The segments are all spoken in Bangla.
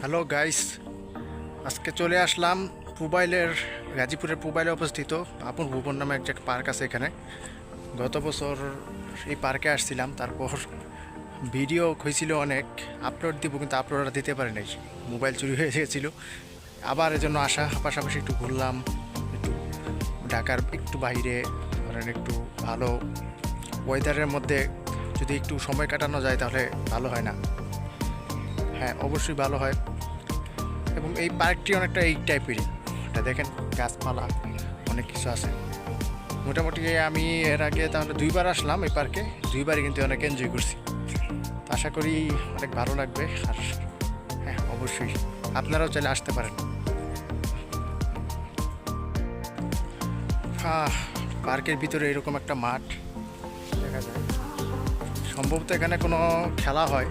হ্যালো গাইস, আজকে চলে আসলাম পুবাইলের গাজীপুরের পুবাইলে অবস্থিত আপন ভুবন নামে একটা পার্ক আছে এখানে। গত বছর এই পার্কে আসছিলাম, তারপর ভিডিও হয়েছিল অনেক, আপলোড দিব কিন্তু আপলোড দিতে পারি নাই, মোবাইল চুরি হয়ে গেছিলো। আবার এজন্য আসা, পাশাপাশি একটু ঘুরলাম, একটু ঢাকার একটু বাইরে, ধরেন একটু ভালো ওয়েদারের মধ্যে যদি একটু সময় কাটানো যায় তাহলে ভালো হয় না? হ্যাঁ, অবশ্যই ভালো হয়। এবং এই পার্কটি অনেকটা এই টাইপেরই, এটা দেখেন গাছপালা অনেক কিছু আছে। মোটামুটি আমি এর আগে তাহলে দুইবার আসলাম এই পার্কে, দুইবারই কিন্তু অনেক এনজয় করছি। আশা করি অনেক ভালো লাগবে। আর হ্যাঁ, অবশ্যই আপনারাও চাইলে আসতে পারেন। পার্কের ভিতরে এরকম একটা মাঠ দেখা যায়, সম্ভবত এখানে কোনো খেলা হয়।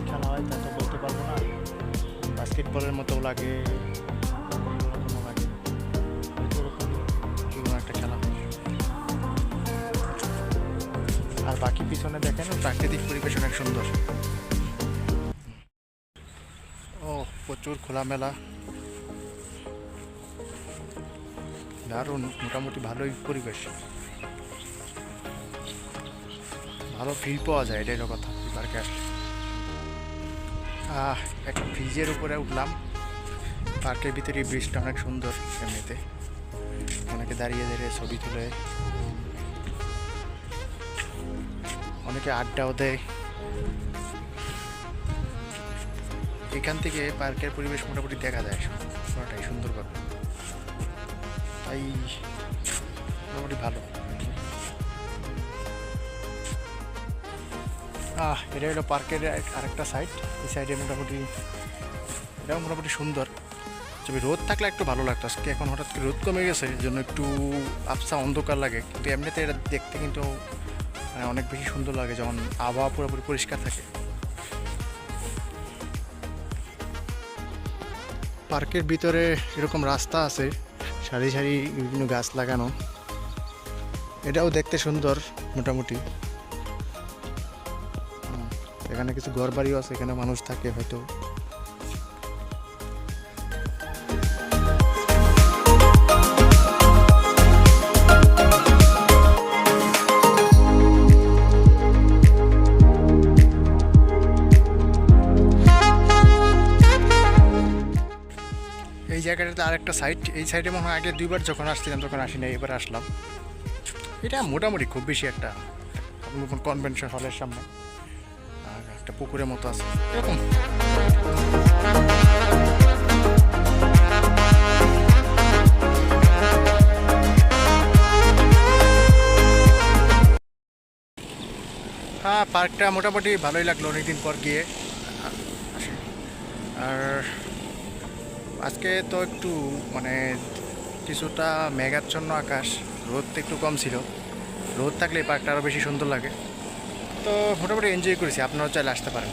খেলা হয় তা তো বলতে পারবো না, বাস্কেটবলের মতো লাগে, অন্যরকমও লাগে, হয়তো ওরকম কোনো একটা খেলা হয়। আর বাকি পিছনে দেখেন প্রাকৃতিক পরিবেশ অনেক সুন্দর। ও, প্রচুর খোলামেলা, দারুণ, মোটামুটি ভালোই পরিবেশ, ভালো ফিল পাওয়া যায়, এটাই কথা এই পার্কে আসলে। একটা ব্রিজের উপরে উঠলাম, পার্কের ভিতরে এই ব্রিজটা অনেক সুন্দর, এমনিতে অনেকে দাঁড়িয়ে দাঁড়িয়ে ছবি তুলে, অনেকে আড্ডাও দেয়। এখান থেকে পার্কের পরিবেশ মোটামুটি দেখা যায় পুরোটাই সুন্দরভাবে, তাই মোটামুটি ভালো। এটা হলো পার্কের আরেকটা সাইড, এই সাইডে মোটামুটি এটাও মোটামুটি সুন্দর। তবে রোদ থাকলে একটু ভালো লাগতো, আজকে এখন হঠাৎ করে রোদ কমে গেছে, এর জন্য একটু আবসা অন্ধকার লাগে, কিন্তু এমনিতে এটা দেখতে কিন্তু মানে অনেক বেশি সুন্দর লাগে যখন আবহাওয়া পুরোপুরি পরিষ্কার থাকে। পার্কের ভিতরে এরকম রাস্তা আছে, সারি সারি বিভিন্ন গাছ লাগানো, এটাও দেখতে সুন্দর মোটামুটি। এখানে কিছু ঘর বাড়িও আছে, এখানে মানুষ থাকে হয়তো। এই জায়গাটাতে আরেকটা সাইড, এই সাইডে মনে হয় আগে দুইবার যখন আসছিলাম তখন আসি না, এবার আসলাম। এটা মোটামুটি খুব বেশি একটা কনভেনশন হলের সামনে, আর একটা পুকুরের মতো আছে এরকম। হ্যাঁ, পার্কটা মোটামুটি ভালোই লাগলো অনেকদিন পর গিয়ে। আর আজকে তো একটু মানে কিছুটা মেঘাচ্ছন্ন আকাশ, রোদটা একটু কম ছিল, রোদ থাকলে এই পার্কটা আরও বেশি সুন্দর লাগে। তো মোটামুটি এনজয় করেছি, আপনারাও চাইলে আসতে পারেন।